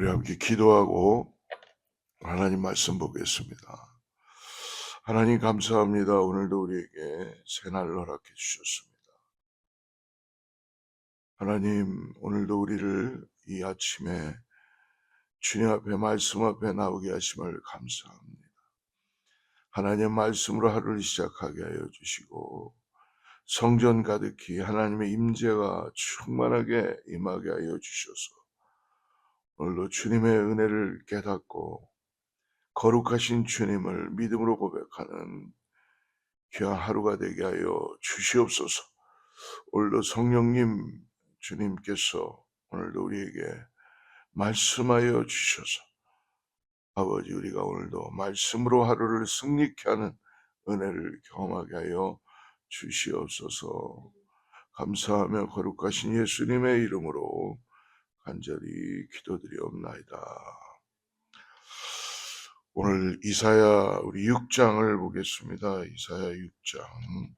우리 함께 기도하고 하나님 말씀 보겠습니다. 하나님 감사합니다. 오늘도 우리에게 새날을 허락해 주셨습니다. 하나님, 오늘도 우리를 이 아침에 주님 앞에 말씀 앞에 나오게 하심을 감사합니다. 하나님 말씀으로 하루를 시작하게 하여 주시고 성전 가득히 하나님의 임재가 충만하게 임하게 하여 주셔서 오늘도 주님의 은혜를 깨닫고 거룩하신 주님을 믿음으로 고백하는 귀한 하루가 되게 하여 주시옵소서. 오늘도 성령님 주님께서 오늘도 우리에게 말씀하여 주셔서 아버지, 우리가 오늘도 말씀으로 하루를 승리케 하는 은혜를 경험하게 하여 주시옵소서. 감사하며 거룩하신 예수님의 이름으로 간절히 기도드리옵나이다. 오늘 이사야 우리 6장을 보겠습니다. 이사야 6장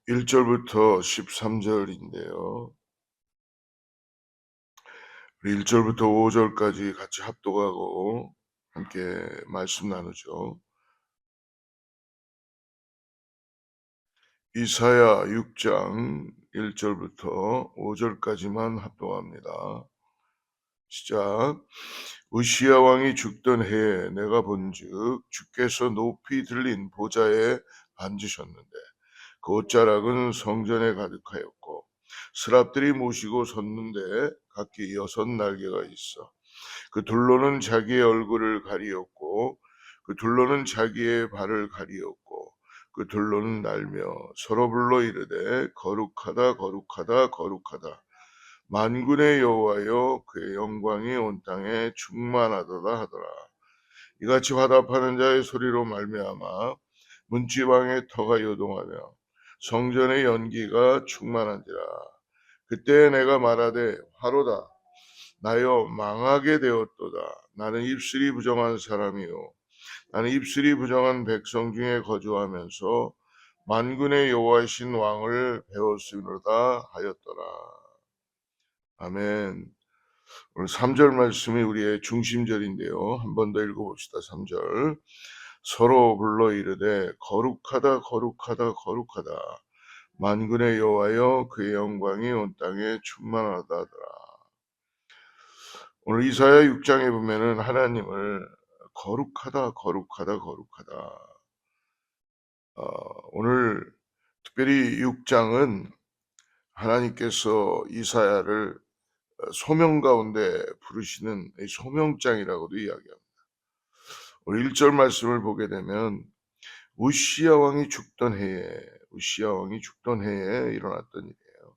1절부터 13절인데요. 우리 1절부터 5절까지 같이 합독하고 함께 말씀 나누죠. 이사야 6장 1절부터 5절까지만 합독합니다. 시작. 우시야 왕이 죽던 해에 내가 본즉 주께서 높이 들린 보좌에 앉으셨는데 그 옷자락은 성전에 가득하였고 스랍들이 모시고 섰는데 각기 6날개가 있어 그 둘로는 자기의 얼굴을 가리었고 그 둘로는 자기의 발을 가리었고 그 둘로는 날며 서로 불러 이르되 거룩하다 거룩하다 거룩하다 만군의 여호와여 그의 영광이 온 땅에 충만하도다 하더라. 이같이 화답하는 자의 소리로 말미암아 문지방의 터가 요동하며 성전의 연기가 충만한지라. 그때 내가 말하되 화로다 나여 망하게 되었도다. 나는 입술이 부정한 사람이요 나는 입술이 부정한 백성 중에 거주하면서 만군의 여호와이신 왕을 배웠으리로다 하였더라. 아멘. 오늘 3절 말씀이 우리의 중심절인데요. 한 번 더 읽어봅시다. 3절. 서로 불러 이르되 거룩하다 거룩하다 거룩하다 만군의 여호와여 그의 영광이 온 땅에 충만하다 하더라. 오늘 이사야 6장에 보면은 하나님을 거룩하다 거룩하다 거룩하다. 오늘 특별히 6장은 하나님께서 이사야를 소명 가운데 부르시는 소명장이라고도 이야기합니다. 우리 1절 말씀을 보게 되면 우시야 왕이 죽던 해에 일어났던 일이에요.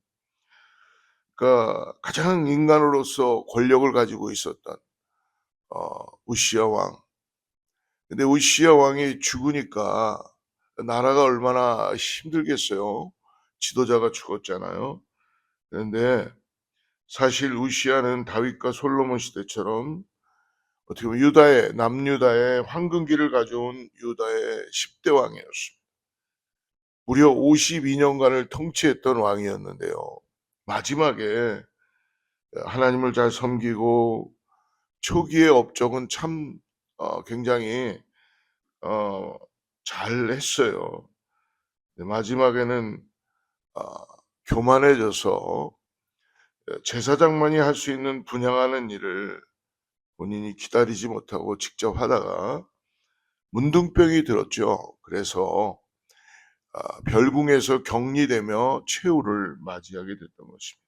그러니까 가장 인간으로서 권력을 가지고 있었던 우시야 왕. 근데 우시야 왕이 죽으니까 나라가 얼마나 힘들겠어요. 지도자가 죽었잖아요. 그런데 사실 우시야는 다윗과 솔로몬 시대처럼 어떻게 보면 남유다의 황금기를 가져온 유다의 10대 왕이었습니다. 무려 52년간을 통치했던 왕이었는데요. 마지막에 하나님을 잘 섬기고 초기의 업적은 참 굉장히 잘 했어요. 마지막에는 교만해져서 제사장만이 할 수 있는 분향하는 일을 본인이 기다리지 못하고 직접 하다가 문둥병이 들었죠. 그래서 별궁에서 격리되며 최후를 맞이하게 됐던 것입니다.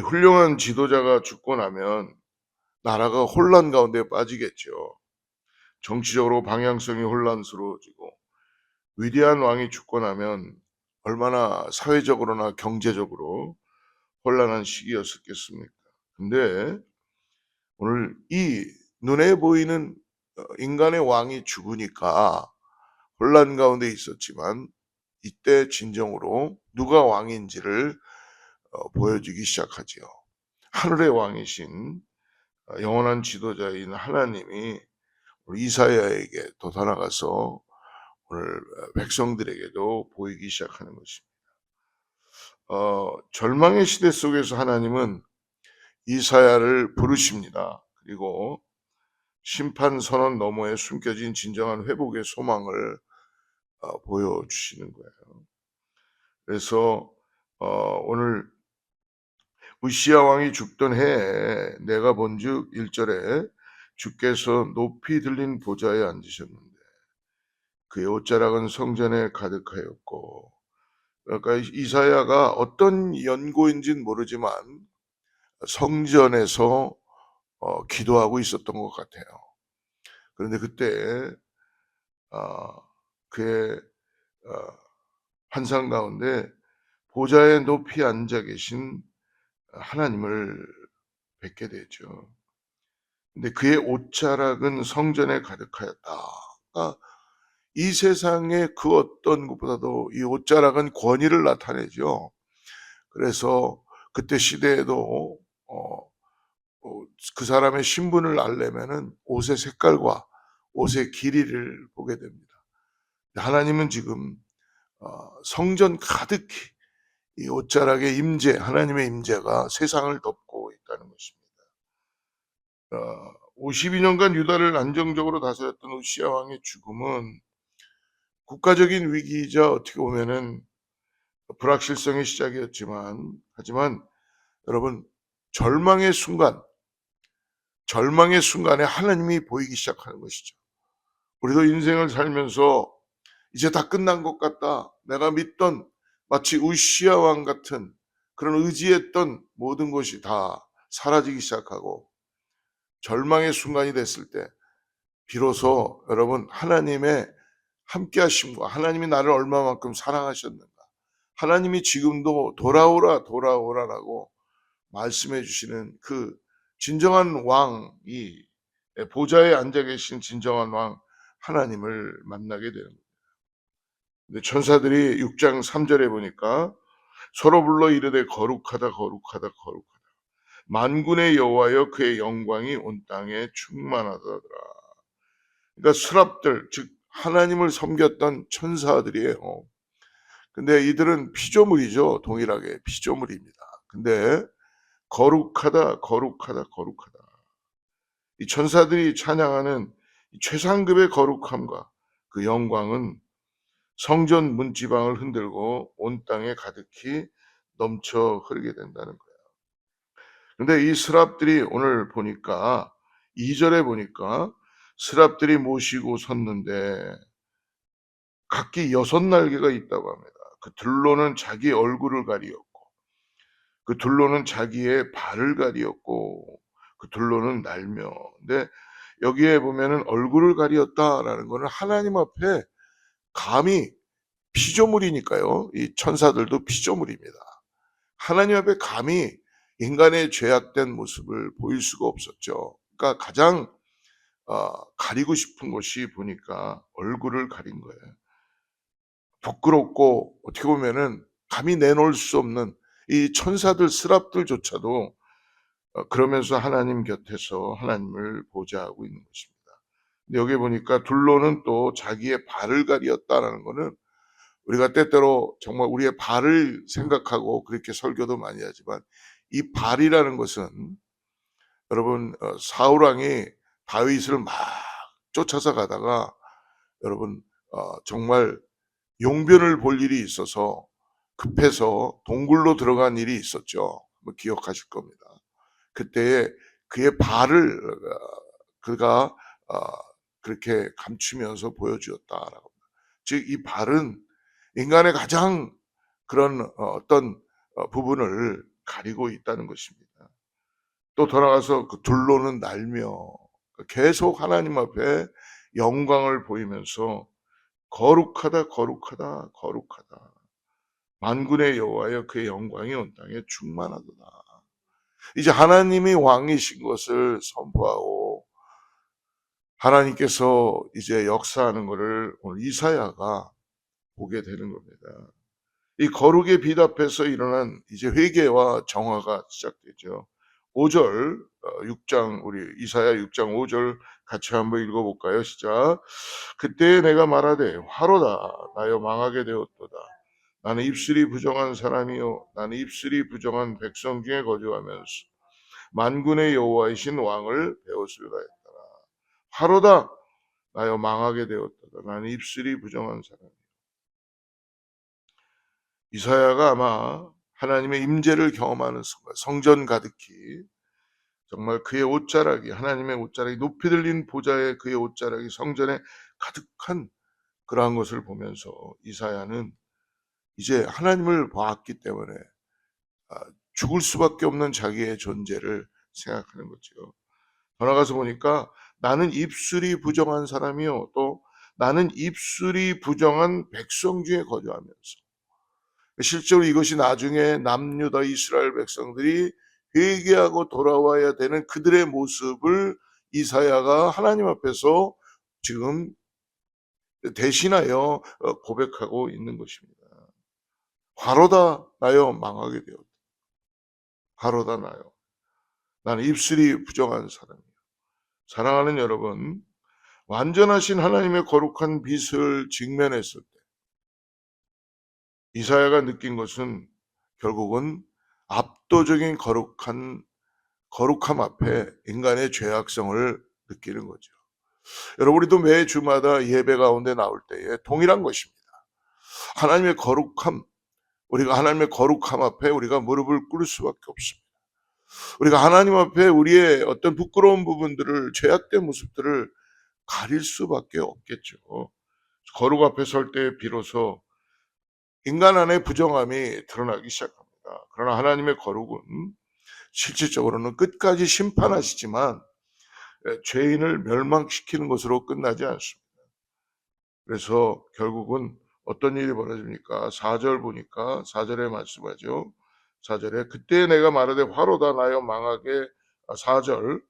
훌륭한 지도자가 죽고 나면 나라가 혼란 가운데 빠지겠죠. 정치적으로 방향성이 혼란스러워지고 위대한 왕이 죽고 나면 얼마나 사회적으로나 경제적으로 혼란한 시기였었겠습니까? 근데 오늘 이 눈에 보이는 인간의 왕이 죽으니까 혼란 가운데 있었지만 이때 진정으로 누가 왕인지를 보여주기 시작하지요. 하늘의 왕이신 영원한 지도자인 하나님이 우리 이사야에게 돋아나가서 오늘 백성들에게도 보이기 시작하는 것입니다. 절망의 시대 속에서 하나님은 이사야를 부르십니다. 그리고 심판 선언 너머에 숨겨진 진정한 회복의 소망을 보여주시는 거예요. 그래서 오늘 우시야 왕이 죽던 해에 내가 본즉 1절에 주께서 높이 들린 보좌에 앉으셨는데 그의 옷자락은 성전에 가득하였고, 그러니까 이사야가 어떤 연고인지는 모르지만 성전에서 기도하고 있었던 것 같아요. 그런데 그때 그의 환상 가운데 보좌에 높이 앉아 계신 하나님을 뵙게 되죠. 근데 그의 옷자락은 성전에 가득하였다. 그러니까 이 세상의 그 어떤 것보다도 이 옷자락은 권위를 나타내죠. 그래서 그때 시대에도 그 사람의 신분을 알려면은 옷의 색깔과 옷의 길이를 보게 됩니다. 하나님은 지금 성전 가득히 이 옷자락의 임재, 하나님의 임재가 세상을 덮고 있다는 것입니다. 52년간 유다를 안정적으로 다스렸던 우시야 왕의 죽음은 국가적인 위기이자 어떻게 보면은 불확실성의 시작이었지만, 하지만 여러분, 절망의 순간에 하나님이 보이기 시작하는 것이죠. 우리도 인생을 살면서 이제 다 끝난 것 같다, 내가 믿던 마치 우시야 왕 같은 그런 의지했던 모든 것이 다 사라지기 시작하고 절망의 순간이 됐을 때 비로소 여러분, 하나님의 함께 하심과 하나님이 나를 얼마만큼 사랑하셨는가, 하나님이 지금도 돌아오라라고 말씀해 주시는 그 진정한 왕이, 보좌에 앉아 계신 진정한 왕 하나님을 만나게 되는 거예요. 근데 천사들이 6장 3절에 보니까 서로 불러 이르되 거룩하다 거룩하다 거룩하다 만군의 여호와여 그의 영광이 온 땅에 충만하더라. 그러니까 스랍들, 즉 하나님을 섬겼던 천사들이에요. 근데 이들은 피조물이죠. 동일하게 피조물입니다. 근데 거룩하다 거룩하다 거룩하다, 이 천사들이 찬양하는 최상급의 거룩함과 그 영광은 성전 문지방을 흔들고 온 땅에 가득히 넘쳐 흐르게 된다는 거예요. 근데 이 스랍들이 오늘 보니까 2절에 보니까 스랍들이 모시고 섰는데 각기 6날개가 있다고 합니다. 그 둘로는 자기 얼굴을 가리었고, 그 둘로는 자기의 발을 가리었고, 그 둘로는 날며. 근데 여기에 보면은 얼굴을 가리었다라는 거는 하나님 앞에 감히, 피조물이니까요. 이 천사들도 피조물입니다. 하나님 앞에 감히 인간의 죄악된 모습을 보일 수가 없었죠. 그러니까 가장 가리고 싶은 것이 보니까 얼굴을 가린 거예요. 부끄럽고 어떻게 보면은 감히 내놓을 수 없는 이 천사들, 스랍들조차도 그러면서 하나님 곁에서 하나님을 보좌하고 있는 것입니다. 근데 여기 보니까 둘로는 또 자기의 발을 가리었다라는 것은, 우리가 때때로 정말 우리의 발을 생각하고 그렇게 설교도 많이 하지만 이 발이라는 것은 여러분, 사울 왕이 다윗을 막 쫓아서 가다가 여러분 정말 용변을 볼 일이 있어서 급해서 동굴로 들어간 일이 있었죠. 뭐 기억하실 겁니다. 그때에 그의 발을 그가 그렇게 감추면서 보여주었다라고. 즉 이 발은 인간의 가장 그런 어떤 부분을 가리고 있다는 것입니다. 또 돌아가서 그 둘로는 날며 계속 하나님 앞에 영광을 보이면서 거룩하다 거룩하다 거룩하다 만군의 여호와여 그의 영광이 온 땅에 충만하도다. 이제 하나님이 왕이신 것을 선포하고 하나님께서 이제 역사하는 것을 오늘 이사야가 보게 되는 겁니다. 이 거룩의 빛 앞에서 일어난 이제 회개와 정화가 시작되죠. 5절, 6장, 우리 이사야 6장 5절 같이 한번 읽어볼까요? 시작. 그때 내가 말하되 화로다 나여 망하게 되었도다. 나는 입술이 부정한 사람이요 나는 입술이 부정한 백성 중에 거주하면서 만군의 여호와이신 왕을 배웠을 가했더라. 화로다 나여 망하게 되었다. 나는 입술이 부정한 사람. 이사야가 아마 하나님의 임재를 경험하는 순간 성전 가득히 정말 그의 옷자락이 하나님의 옷자락이 높이 들린 보좌에 그의 옷자락이 성전에 가득한 그러한 것을 보면서 이사야는 이제 하나님을 봤기 때문에 죽을 수밖에 없는 자기의 존재를 생각하는 거죠. 더 나가서 보니까 나는 입술이 부정한 사람이요 또 나는 입술이 부정한 백성 중에 거주하면서 실제로 이것이 나중에 남유다 이스라엘 백성들이 회개하고 돌아와야 되는 그들의 모습을 이사야가 하나님 앞에서 지금 대신하여 고백하고 있는 것입니다. 화로다 나여 망하게 되었다. 화로다 나여. 나는 입술이 부정한 사람이에요. 사랑하는 여러분, 완전하신 하나님의 거룩한 빛을 직면했을 때 이사야가 느낀 것은 결국은 압도적인 거룩함 앞에 인간의 죄악성을 느끼는 거죠. 여러분, 우리도 매 주마다 예배 가운데 나올 때에 동일한 것입니다. 하나님의 거룩함, 우리가 하나님의 거룩함 앞에 우리가 무릎을 꿇을 수밖에 없습니다. 우리가 하나님 앞에 우리의 어떤 부끄러운 부분들을, 죄악된 모습들을 가릴 수밖에 없겠죠. 거룩 앞에 설 때 비로소 인간 안의 부정함이 드러나기 시작합니다. 그러나 하나님의 거룩은 실질적으로는 끝까지 심판하시지만 죄인을 멸망시키는 것으로 끝나지 않습니다. 그래서 결국은 어떤 일이 벌어집니까? 4절 보니까 4절에 말씀하죠. 4절에 그때 내가 말하되 화로다 나여 망하게 4절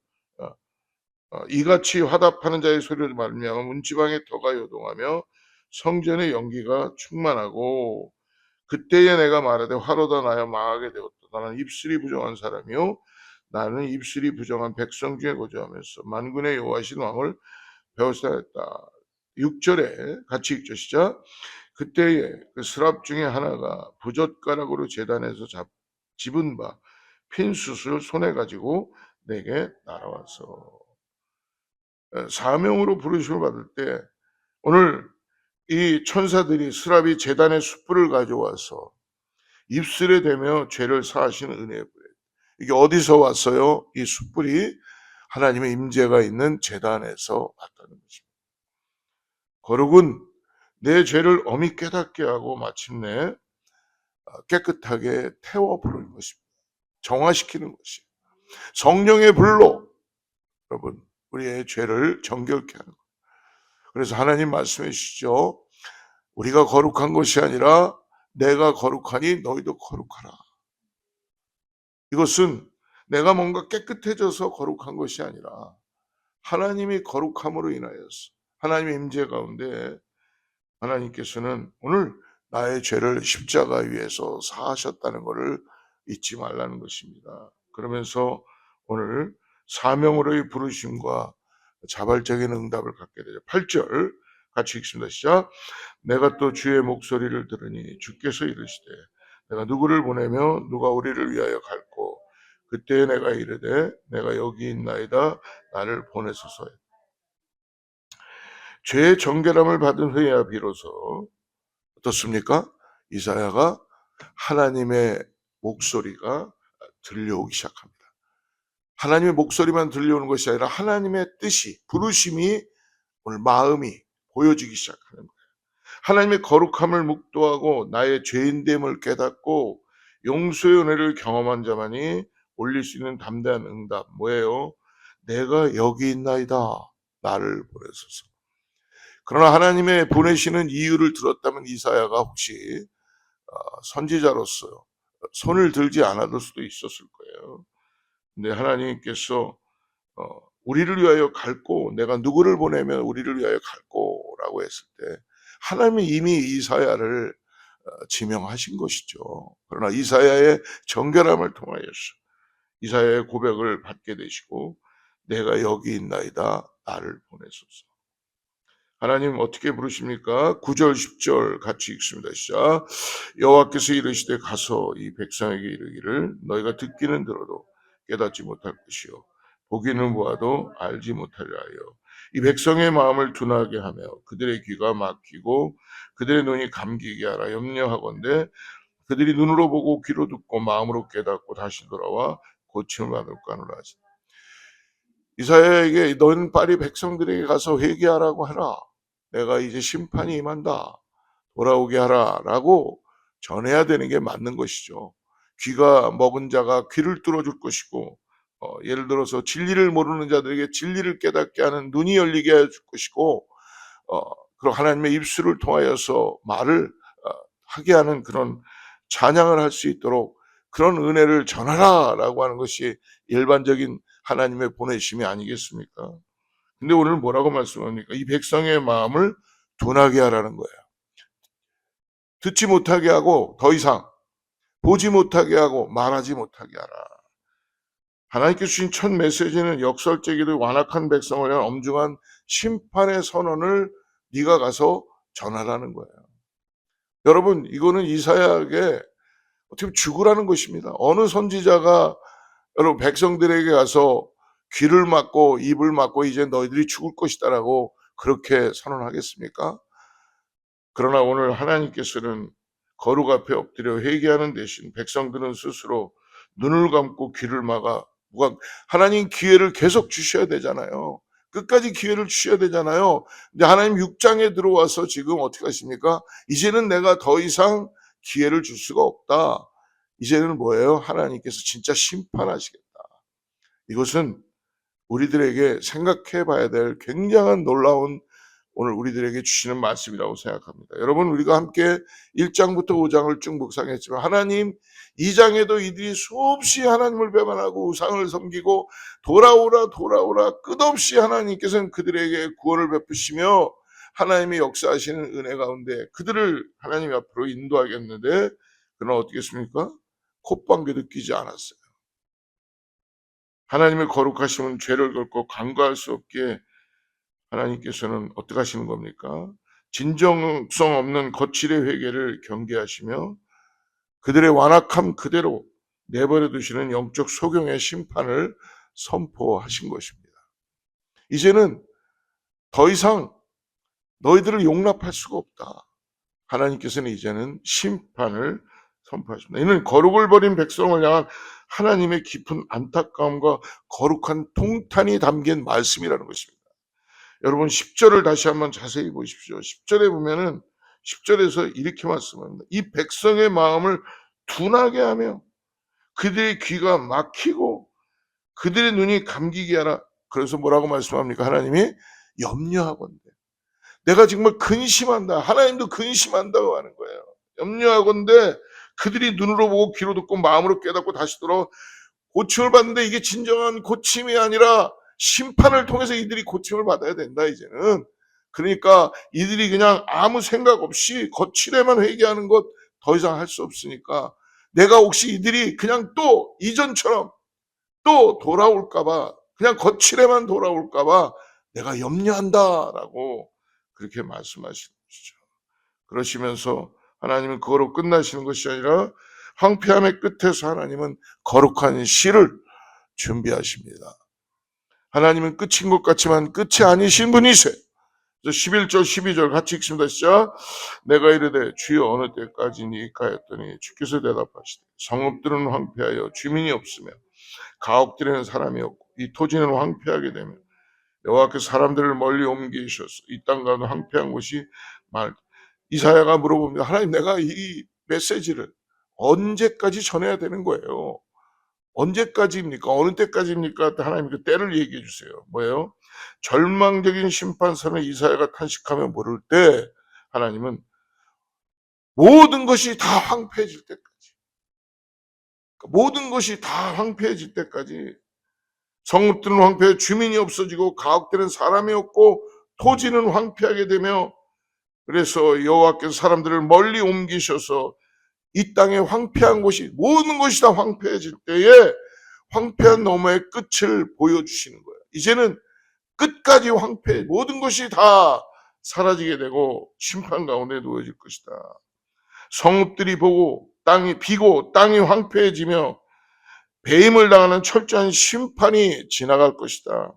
이같이 화답하는 자의 소리를 말미암아 문지방에 터가 요동하며 성전의 연기가 충만하고 그때에 내가 말하되 화로다 나여 망하게 되었다. 나는 입술이 부정한 사람이요 나는 입술이 부정한 백성 중에 거주하면서 만군의 여호와신 왕을 배웠어야 했다. 6절에 같이 읽죠. 시작. 그때에 그 스랍 중에 하나가 부젓가락으로 제단에서 집은 바 핀 숯을 손에 가지고 내게 날아와서 사명으로 부르심을 받을 때 오늘 이 천사들이 스랍이 제단의 숯불을 가져와서 입술에 대며 죄를 사하시는 은혜의 불. 이게 어디서 왔어요? 이 숯불이 하나님의 임재가 있는 제단에서 왔다는 것입니다. 거룩은 내 죄를 엄히 깨닫게 하고 마침내 깨끗하게 태워 부르는 것입니다. 정화시키는 것이 성령의 불로 여러분 우리의 죄를 정결케 하는 것. 그래서 하나님 말씀해 주시죠. 우리가 거룩한 것이 아니라 내가 거룩하니 너희도 거룩하라. 이것은 내가 뭔가 깨끗해져서 거룩한 것이 아니라 하나님이 거룩함으로 인하여서 하나님의 임재 가운데 하나님께서는 오늘 나의 죄를 십자가 위에서 사하셨다는 것을 잊지 말라는 것입니다. 그러면서 오늘 사명으로의 부르심과 자발적인 응답을 갖게 되죠. 8절 같이 읽습니다. 시작. 내가 또 주의 목소리를 들으니 주께서 이르시되 내가 누구를 보내며 누가 우리를 위하여 갈고 그때 내가 이르되 내가 여기 있나이다 나를 보내소서. 죄의 정결함을 받은 후에야 비로소 어떻습니까? 이사야가 하나님의 목소리가 들려오기 시작합니다. 하나님의 목소리만 들려오는 것이 아니라 하나님의 뜻이, 부르심이 오늘 마음이 보여지기 시작하는 거예요. 하나님의 거룩함을 묵도하고 나의 죄인됨을 깨닫고 용서의 은혜를 경험한 자만이 올릴 수 있는 담대한 응답 뭐예요? 내가 여기 있나이다 나를 보내소서. 그러나 하나님의 보내시는 이유를 들었다면 이사야가 혹시 선지자로서 손을 들지 않았을 수도 있었을 거예요. 근데 하나님께서 우리를 위하여 갈고 내가 누구를 보내면 우리를 위하여 갈고라고 했을 때 하나님이 이미 이사야를 지명하신 것이죠. 그러나 이사야의 정결함을 통하여서 이사야의 고백을 받게 되시고 내가 여기 있나이다 나를 보내소서. 하나님 어떻게 부르십니까? 9절 10절 같이 읽습니다. 시작. 여호와께서 이르시되 가서 이 백성에게 이르기를 너희가 듣기는 들어도 깨닫지 못할 것이요 보기는 보아도 알지 못하리라 하여 이 백성의 마음을 둔하게 하며 그들의 귀가 막히고 그들의 눈이 감기게 하라 염려하건대 그들이 눈으로 보고 귀로 듣고 마음으로 깨닫고 다시 돌아와 고침을 받을까 하노라 하시. 이사야에게 너는 빨리 백성들에게 가서 회개하라고 하라. 내가 이제 심판이 임한다. 돌아오게 하라라고 전해야 되는 게 맞는 것이죠. 귀가 먹은 자가 귀를 뚫어줄 것이고 예를 들어서 진리를 모르는 자들에게 진리를 깨닫게 하는 눈이 열리게 해줄 것이고 어, 그리고 하나님의 입술을 통하여서 말을 하게 하는 그런 찬양을 할 수 있도록 그런 은혜를 전하라라고 하는 것이 일반적인 하나님의 보내심이 아니겠습니까? 근데 오늘 뭐라고 말씀합니까? 이 백성의 마음을 둔하게 하라는 거예요. 듣지 못하게 하고 더 이상 보지 못하게 하고 말하지 못하게 하라. 하나님께 주신 첫 메시지는 역설적이도 완악한 백성을 위한 엄중한 심판의 선언을 네가 가서 전하라는 거예요. 여러분 이거는 이사야에게 어떻게 죽으라는 것입니다. 어느 선지자가 여러분 백성들에게 가서 귀를 막고 입을 막고 이제 너희들이 죽을 것이다라고 그렇게 선언하겠습니까? 그러나 오늘 하나님께서는 거룩 앞에 엎드려 회개하는 대신 백성들은 스스로 눈을 감고 귀를 막아 하나님 기회를 계속 주셔야 되잖아요. 끝까지 기회를 주셔야 되잖아요. 근데 하나님 6장에 들어와서 지금 어떻게 하십니까? 이제는 내가 더 이상 기회를 줄 수가 없다. 이제는 뭐예요? 하나님께서 진짜 심판하시겠다. 이것은 우리들에게 생각해 봐야 될 굉장한 놀라운 오늘 우리들에게 주시는 말씀이라고 생각합니다. 여러분 우리가 함께 1장부터 5장을 쭉 묵상했지만 하나님 2장에도 이들이 수없이 하나님을 배반하고 우상을 섬기고 돌아오라 끝없이 하나님께서는 그들에게 구원을 베푸시며 하나님이 역사하시는 은혜 가운데 그들을 하나님 앞으로 인도하겠는데 그러나 어떻게 했습니까? 콧방귀도 끼지 않았어요. 하나님의 거룩하심은 죄를 결코 간과할 수 없기에 하나님께서는 어떻게 하시는 겁니까? 진정성 없는 거칠의 회개를 경계하시며 그들의 완악함 그대로 내버려 두시는 영적 소경의 심판을 선포하신 것입니다. 이제는 더 이상 너희들을 용납할 수가 없다. 하나님께서는 이제는 심판을 선포하십니다. 이는 거룩을 버린 백성을 향한 하나님의 깊은 안타까움과 거룩한 통탄이 담긴 말씀이라는 것입니다. 여러분 10절을 다시 한번 자세히 보십시오. 10절에 보면은 10절에서 이렇게 말씀합니다. 이 백성의 마음을 둔하게 하며 그들의 귀가 막히고 그들의 눈이 감기게 하라. 그래서 뭐라고 말씀합니까? 하나님이 염려하건대. 내가 정말 근심한다. 하나님도 근심한다고 하는 거예요. 염려하건대 그들이 눈으로 보고 귀로 듣고 마음으로 깨닫고 다시 돌아 고침을 받는데 이게 진정한 고침이 아니라 심판을 통해서 이들이 고침을 받아야 된다 이제는. 그러니까 이들이 그냥 아무 생각 없이 거칠에만 회개하는 것 더 이상 할 수 없으니까 내가 혹시 이들이 그냥 또 이전처럼 또 돌아올까봐 그냥 거칠에만 돌아올까봐 내가 염려한다라고 그렇게 말씀하시는 것이죠. 그러시면서 하나님은 그거로 끝나시는 것이 아니라 황폐함의 끝에서 하나님은 거룩한 시를 준비하십니다. 하나님은 끝인 것 같지만 끝이 아니신 분이세요. 그래서 11절 12절 같이 읽습니다. 시작. 내가 이르되 주여 어느 때까지니까 했더니 주께서 대답하시되 성읍들은 황폐하여 주민이 없으며 가옥들에는 사람이 없고 이 토지는 황폐하게 되며 여호와께서 사람들을 멀리 옮기셔서 이 땅 가운데 황폐한 곳이 말. 이사야가 물어봅니다. 하나님 내가 이 메시지를 언제까지 전해야 되는 거예요? 언제까지입니까? 어느 때까지입니까? 하나님 그 때를 얘기해 주세요. 뭐예요? 절망적인 심판선을 이사야가 탄식하며 물을 때 하나님은 모든 것이 다 황폐해질 때까지 모든 것이 다 황폐해질 때까지 성읍들은 황폐해 주민이 없어지고 가옥들은 사람이 없고 토지는 황폐하게 되며 그래서 여호와께서 사람들을 멀리 옮기셔서 이 땅에 황폐한 곳이 모든 것이 다 황폐해질 때에 황폐한 너머의 끝을 보여주시는 거예요. 이제는 끝까지 황폐해 모든 것이 다 사라지게 되고 심판 가운데 놓여질 것이다. 성읍들이 보고 땅이 비고 땅이 황폐해지며 배임을 당하는 철저한 심판이 지나갈 것이다.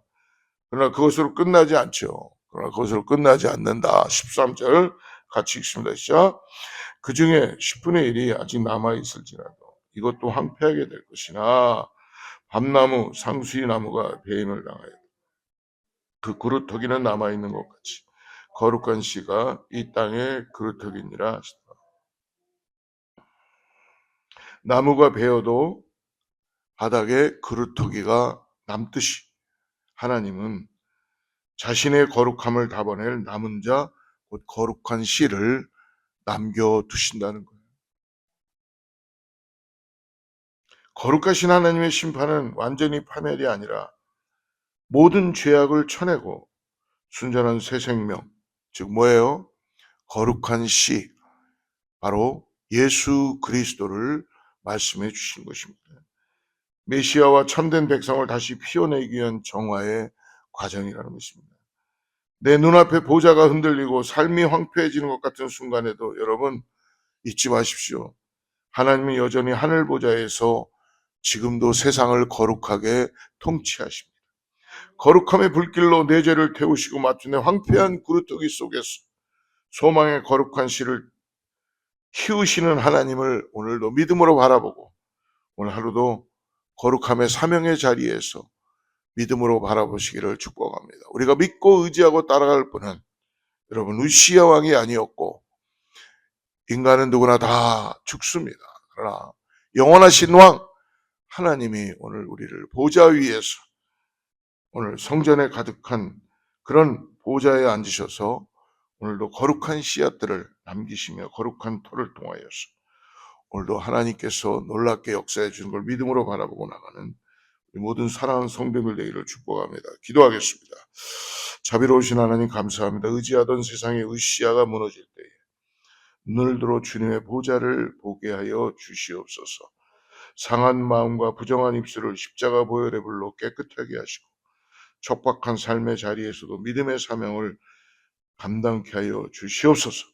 그러나 그것으로 끝나지 않죠. 그러나 그것으로 끝나지 않는다. 13절 같이 읽습니다. 시작. 그 중에 10분의 1이 아직 남아있을지라도 이것도 황폐하게 될 것이나 밤나무, 상수리 나무가 배임을 당하여 그 그루터기는 남아있는 것 같이 거룩한 씨가 이 땅의 그루터기니라 하시더라. 나무가 베어도 바닥에 그루터기가 남듯이 하나님은 자신의 거룩함을 담아낼 남은 자, 곧 거룩한 씨를 남겨두신다는 거예요. 거룩하신 하나님의 심판은 완전히 파멸이 아니라 모든 죄악을 쳐내고 순전한 새 생명, 즉 뭐예요? 거룩한 씨, 바로 예수 그리스도를 말씀해 주신 것입니다. 메시아와 참된 백성을 다시 피워내기 위한 정화의 과정이라는 것입니다. 내 눈앞에 보좌가 흔들리고 삶이 황폐해지는 것 같은 순간에도 여러분 잊지 마십시오. 하나님은 여전히 하늘 보좌에서 지금도 세상을 거룩하게 통치하십니다. 거룩함의 불길로 내 죄를 태우시고 마침내 황폐한 그루터기 속에서 소망의 거룩한 씨를 키우시는 하나님을 오늘도 믿음으로 바라보고 오늘 하루도 거룩함의 사명의 자리에서 믿음으로 바라보시기를 축복합니다. 우리가 믿고 의지하고 따라갈 분은 여러분 우시야 왕이 아니었고 인간은 누구나 다 죽습니다. 그러나 영원하신 왕 하나님이 오늘 우리를 보좌 위에서 오늘 성전에 가득한 그런 보좌에 앉으셔서 오늘도 거룩한 씨앗들을 남기시며 거룩한 토를 통하여서 오늘도 하나님께서 놀랍게 역사해 주는 걸 믿음으로 바라보고 나가는 모든 사랑하는 성도들 되기를 축복합니다. 기도하겠습니다. 자비로우신 하나님 감사합니다. 의지하던 세상의 으시아가 무너질 때에 눈을 들어 주님의 보좌를 보게 하여 주시옵소서. 상한 마음과 부정한 입술을 십자가 보혈의 불로 깨끗하게 하시고 척박한 삶의 자리에서도 믿음의 사명을 감당케 하여 주시옵소서.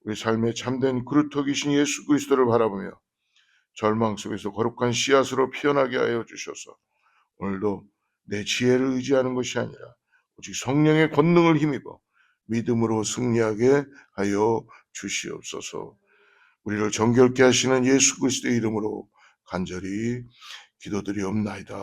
우리 삶의 참된 그루터기신 예수 그리스도를 바라보며 절망 속에서 거룩한 씨앗으로 피어나게 하여 주셔서 오늘도 내 지혜를 의지하는 것이 아니라 오직 성령의 권능을 힘입어 믿음으로 승리하게 하여 주시옵소서. 우리를 정결케 하시는 예수 그리스도의 이름으로 간절히 기도드리옵나이다.